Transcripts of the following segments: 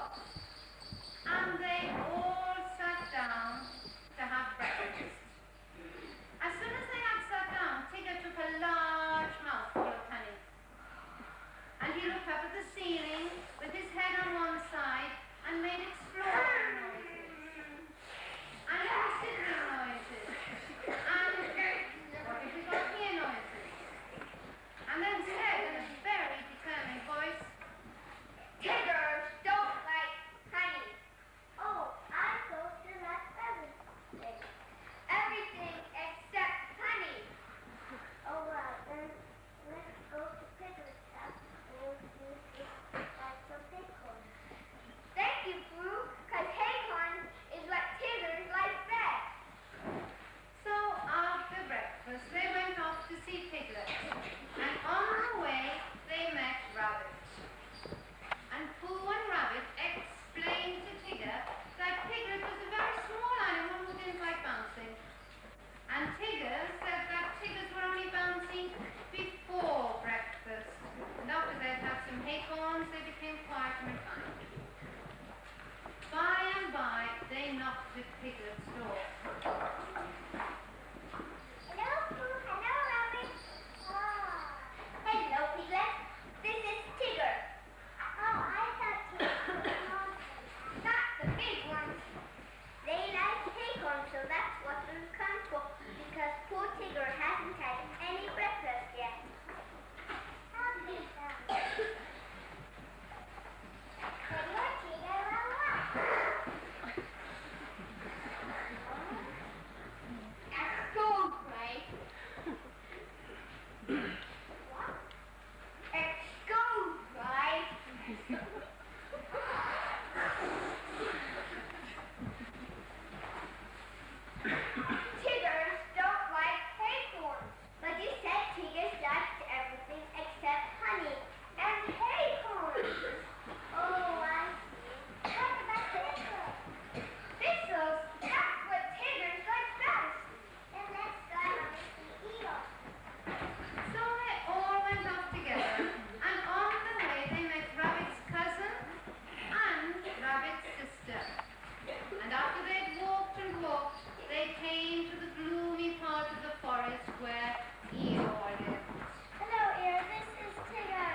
and they all sat down to have breakfast. As soon as they had sat down, Tigger took a large mouthful of honey. And he looked up at the ceiling with his head on one side and made exploring noises. And he was sizzling noises. And what if we got ear noises? And then said in a very determined voice, Tigers don't like honey. Oh, I thought they like everything. Everything except honey. Oh, well, then let's go to Piglet's house and we'll see if we like some acorns. Thank you, Pooh, because acorns is what Tigers like best. So after breakfast they went off to see Piglet, and on the way they met Rabbit. And Pooh and Rabbit explained to Tigger that Piglet was a very small animal who didn't like bouncing. And Tigger said that Tiggers were only bouncing before breakfast. And after they'd had some acorns, they became quiet and refined. By and by, they knocked at Piglet's door. Hello, Pooh. Hello, Rabbit. Hello, Piglet. This is Tigger. Oh, I thought Tigger was small. Not the big ones. They like acorns, so that's what we've come for, because poor Tigger hasn't had any breakfast yet. Hello, Tigger. That's so great. What? Excuse, right? Tigers don't like acorns. But you said tigers liked everything except honey and acorns. Oh, I see. What about thistles? Thistles? That's what tigers like best. Then let's go and see eagles. So they all went off together, and on the way they met Rabbit's cousin and Rabbit's sister. And after they'd walked and walked, they came to the gloomy part of the forest where Eeyore lived. Hello, Eeyore. This is Tigger.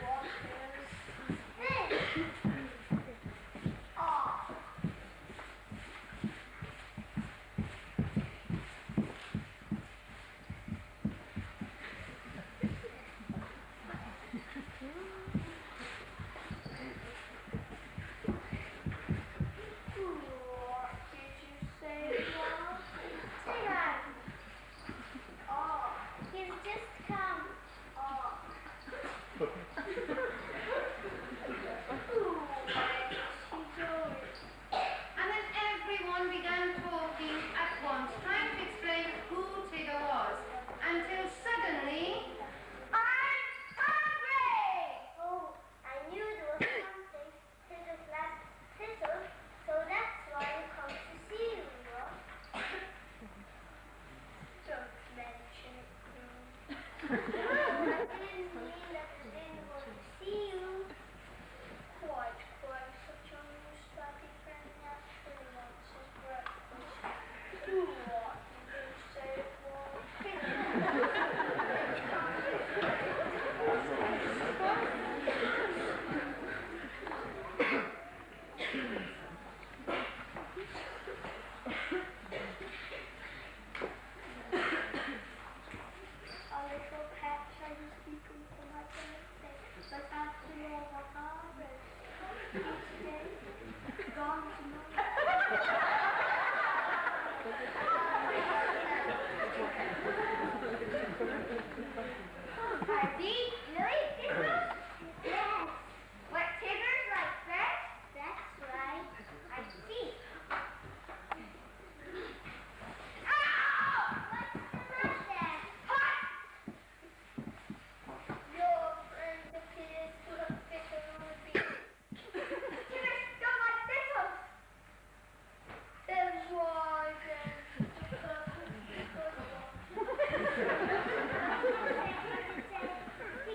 What is this? Oh. What did you say, Mom? Tigger. Oh, he's just come. Oh. Ooh, where is he going? And then everyone began talking at once, trying to explain who Tigger was, until suddenly, I'm hungry! Oh, I knew there was something. Tigger's last thistle, so that's why we come to see you, Eeyore. Don't mention it, I didn't mean that I didn't want to see you. Quite such a new-started friend naturally wants his breakfast. What did you say it was? A little patch I was speaking for my birthday, but after all what harvest, each day, gone tomorrow. Are these really Tiggers? Yes. What Tiggers like best? That's right. I see. Ow! What's the matter? Hot! Your friend appears to have bitten on the beak. Tiggers don't like thistles. Then why then? He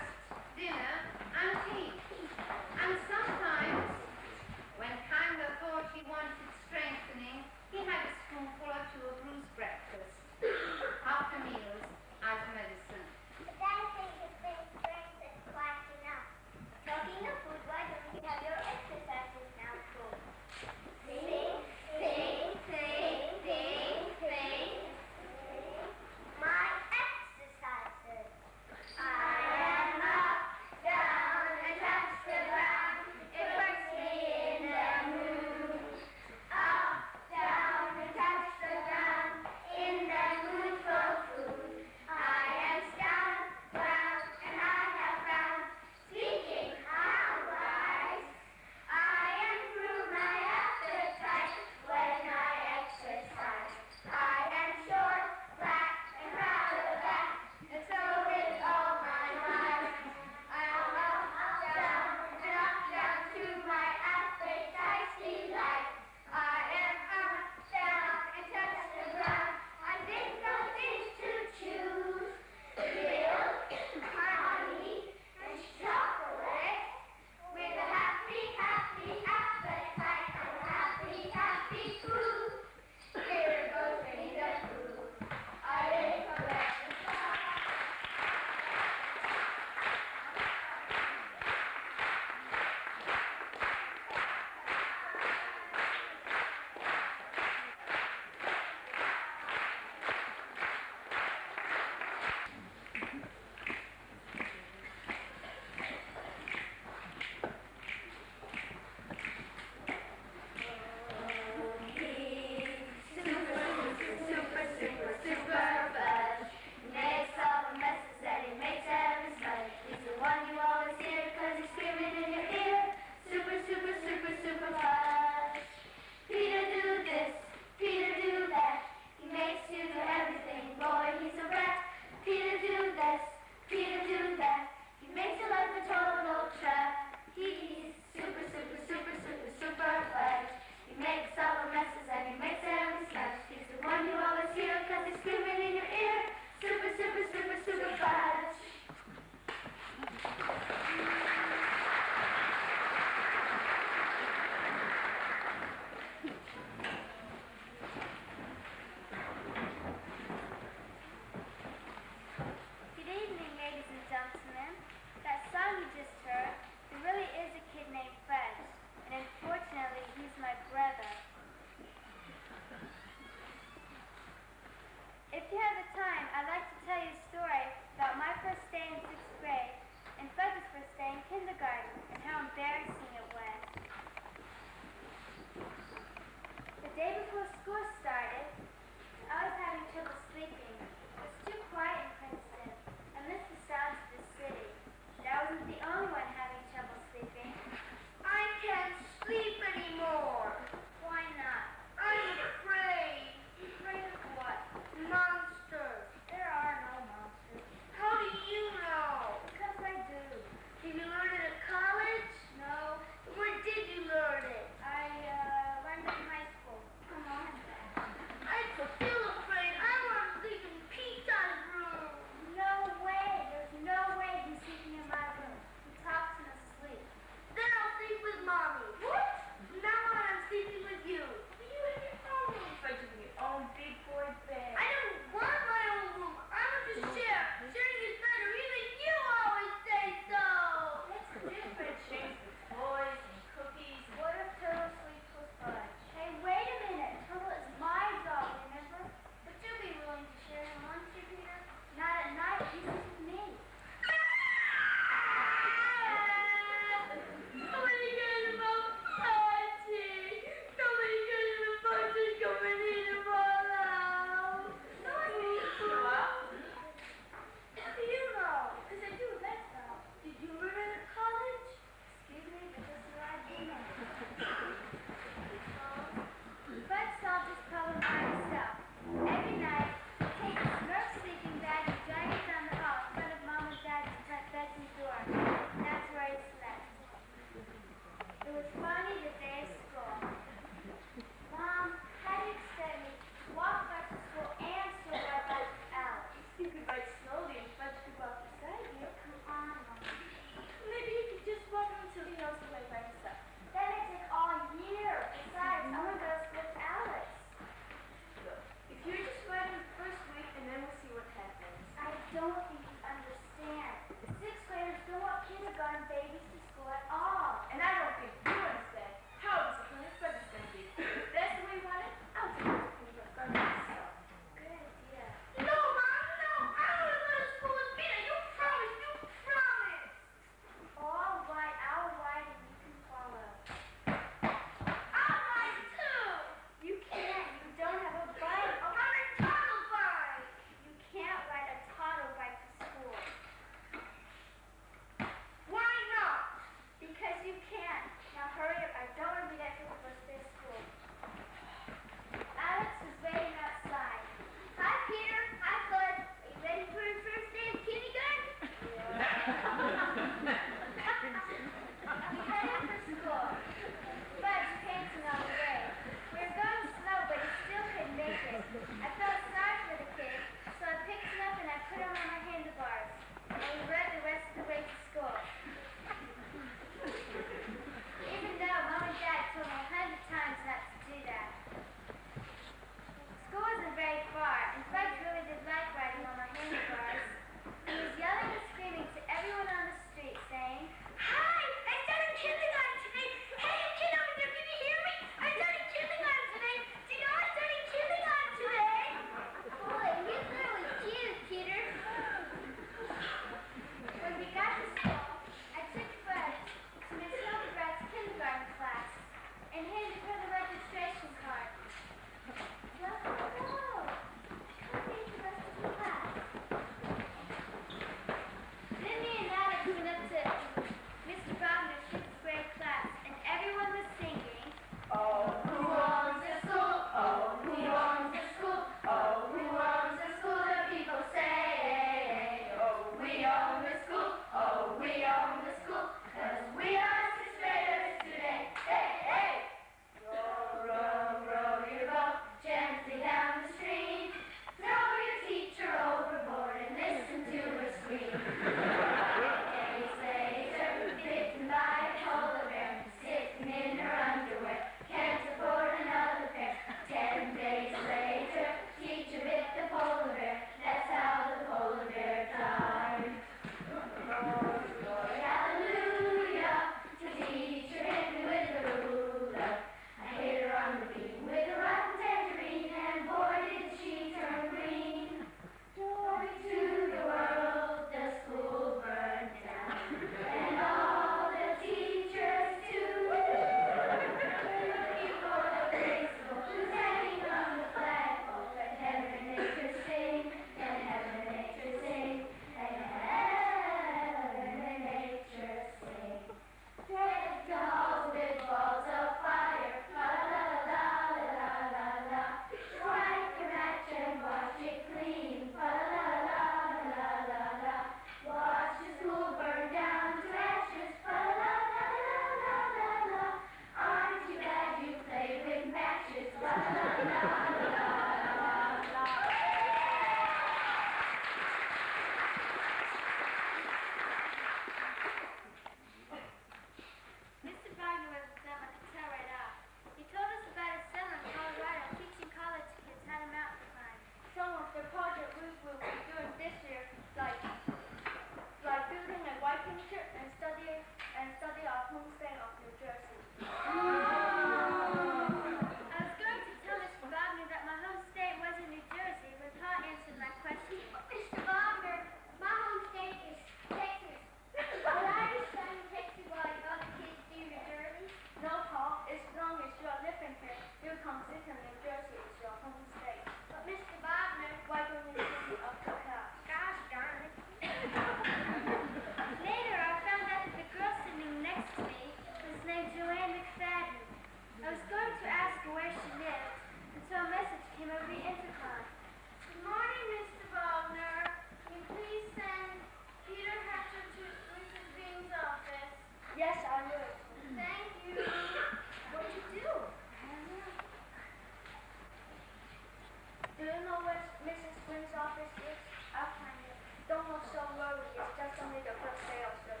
Do you know where Mrs. Quinn's office is? I'll find it. Don't look so worried. It's just only the first day of school.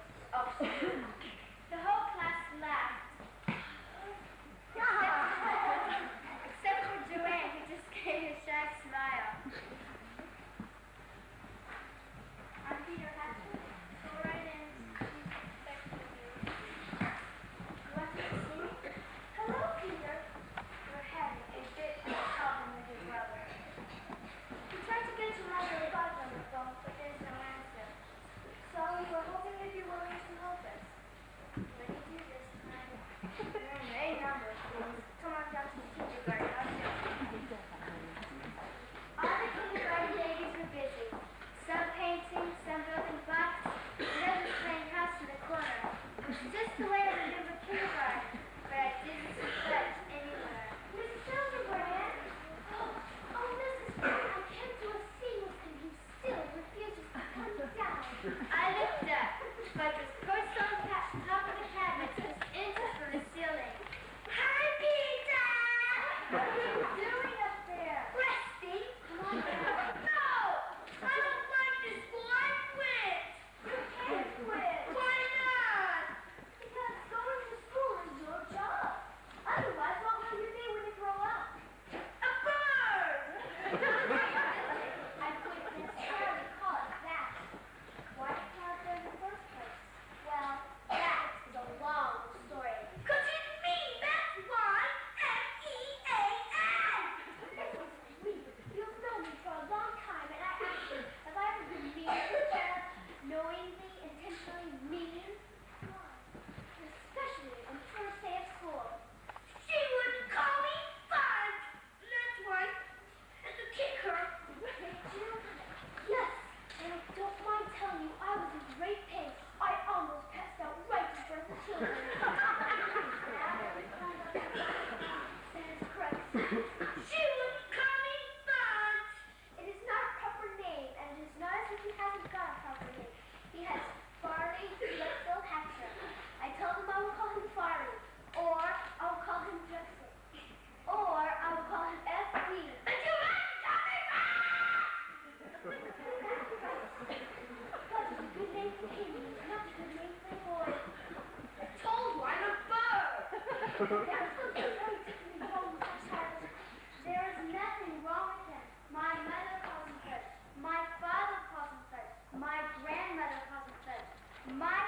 The whole class laughed. Except for Joanne, who just gave a shy smile. I'm Peter Hatcher. Go right in. She's expecting you. You want to see me? Hello, Peter. We're having a bit of a problem with your brother. We tried to get your mother and father on the phone, but there's no answer. So we were hoping you'd be willing to help us. What do you do this time? We're in a number of schools. Come on down to the kindergarten. I'll show you. All the kindergarten babies were busy. Some painting, some building blocks, and others playing house in the corner. It was just the way I remember kindergarten, but I didn't see such anywhere. Mrs. Hildebrand! Oh, Mrs. Brown, I can't do a single thing. He still refuses to come down. I looked up, but the perched on top of the cabinet just inches from the ceiling. Hi, Peter! What are you doing up there? Resting. Come on down. No! I don't like this school. I quit. You can't quit. Why not? Because going to school is your job. Otherwise, what will you be when you grow up? A bird! I wouldn't necessarily call it that. Why did you out there in the first place? Well, that is a long story. 'Cause it's me, that's why. M-E-A-N! Listen to me. You've known me for a long time, and I ask you, have I ever been mean to a child? Knowingly, intentionally mean? Come on. Especially on the first day of school. She would call me fudge! That's right. And to kick her. Did you? Yes. And I don't mind telling you, I was in great pain. I almost passed out right in front of the children. Says Christ. She would call me fudge! It is not a proper name, and it is not as if he hasn't got a proper name. He has Farley Drexel Hatcher. I told him I would call him Farley, or I would call him Drexel, or I would call him F.B. But you haven't called me back! Fudge is a good name for him, it's not a good name for a boy. I told you I'm a bird! There's something very differently wrong with that child. There is nothing wrong with him. My mother calls him Fudge. My father calls him Fudge. My grandmother calls him Fudge. My